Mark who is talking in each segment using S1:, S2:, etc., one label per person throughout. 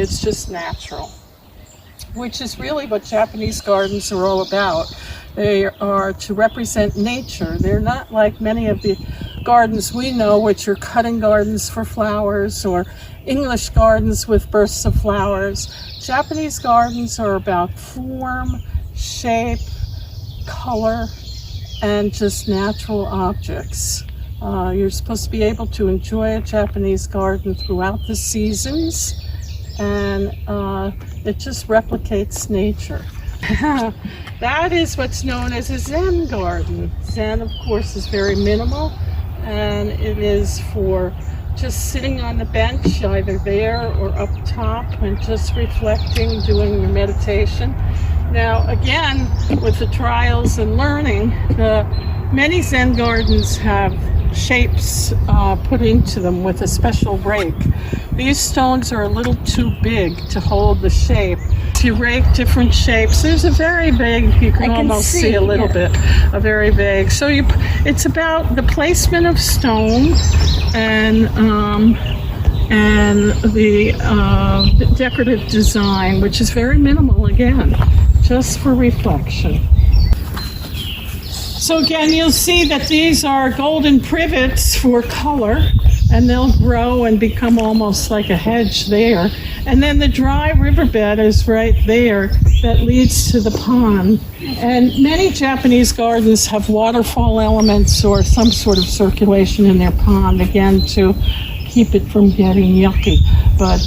S1: It's just natural, which is really what Japanese gardens are all about. They are to represent nature. They're not like many of the gardens we know, which are cutting gardens for flowers or English gardens with bursts of flowers. Japanese gardens are about form, shape, color, and just natural objects. You're supposed to be able to enjoy a Japanese garden throughout the seasons, and it just replicates nature. That is what's known as a Zen garden. Zen, of course, is very minimal, and it is for just sitting on the bench, either there or up top, and just reflecting, doing your meditation. Now, again, with the trials and learning, many Zen gardens have shapes put into them with a special rake. These stones are a little too big to hold the shape. If you rake different shapes, there's a very big, you can almost see a little bit, a very vague. So it's about the placement of stone and the decorative design, which is very minimal again, just for reflection. So again, you'll see that these are golden privets for color, and they'll grow and become almost like a hedge there. And then the dry riverbed is right there that leads to the pond. And many Japanese gardens have waterfall elements or some sort of circulation in their pond, again, to keep it from getting yucky. But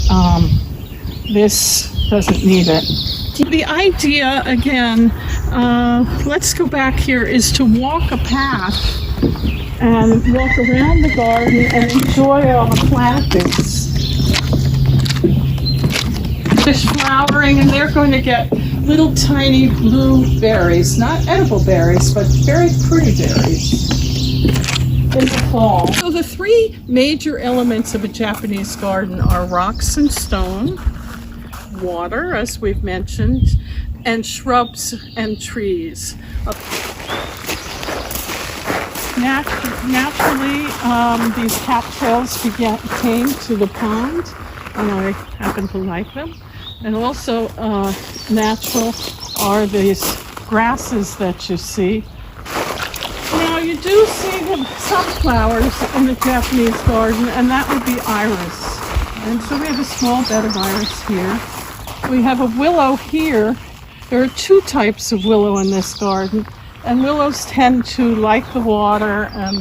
S1: this doesn't need it. The idea, again, let's go back here, is to walk a path and walk around the garden and enjoy all the plantings. Fish flowering, and they're going to get little tiny blue berries, not edible berries, but very pretty berries in the fall. So the three major elements of a Japanese garden are rocks and stone, water, as we've mentioned, and shrubs and trees. Naturally, these cattails came to the pond, and I happen to like them. And also natural are these grasses that you see. Now you do see some flowers in the Japanese garden, and that would be iris. And so we have a small bed of iris here. We have a willow here. There are two types of willow in this garden, and willows tend to like the water, and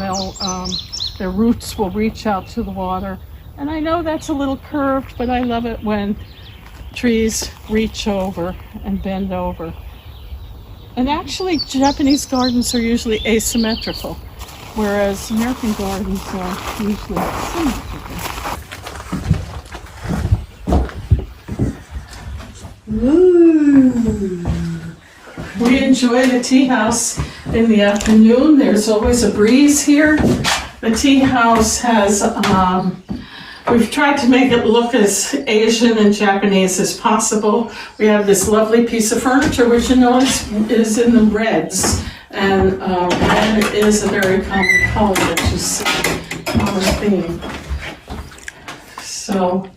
S1: their roots will reach out to the water. And I know that's a little curved, but I love it when trees reach over and bend over. And actually, Japanese gardens are usually asymmetrical, whereas American gardens are usually symmetrical. Ooh. We enjoy the tea house in the afternoon. There's always a breeze here. The tea house has, we've tried to make it look as Asian and Japanese as possible. We have this lovely piece of furniture, which you notice is in the reds. And red is a very common color that you see on the theme. So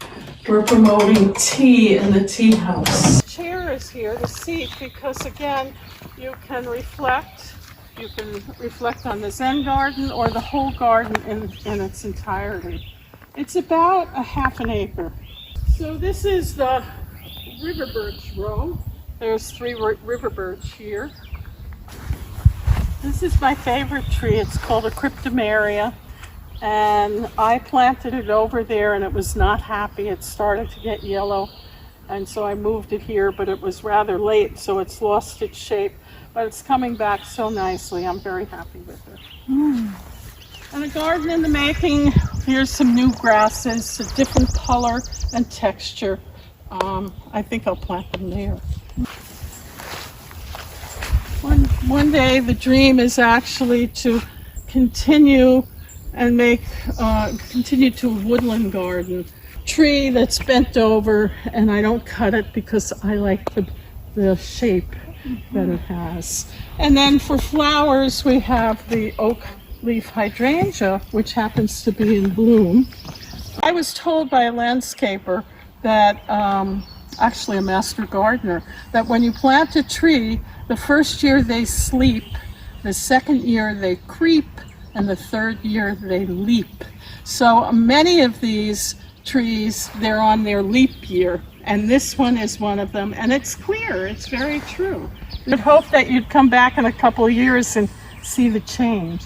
S1: we're promoting tea in the tea house. The chair is here, the seat, because again, you can reflect. You can reflect on the Zen garden or the whole garden in its entirety. It's about a half an acre. So this is the river birch row. There's 3 river birch here. This is my favorite tree. It's called a cryptomeria. And I planted it over there and it was not happy. It started to get yellow. And so I moved it here, but it was rather late, so it's lost its shape. But it's coming back so nicely. I'm very happy with it. And a garden in the making. Here's some new grasses, a different color and texture. I think I'll plant them there. One day the dream is actually to continue to a woodland garden. Tree that's bent over, and I don't cut it because I like the shape that it has. And then for flowers, we have the oak leaf hydrangea, which happens to be in bloom. I was told by a landscaper that, actually a master gardener, that when you plant a tree, the first year they sleep, the second year they creep, and the third year they leap. So many of these trees, they're on their leap year, and this one is one of them, and it's clear, it's very true. I'd hope that you'd come back in a couple of years and see the change.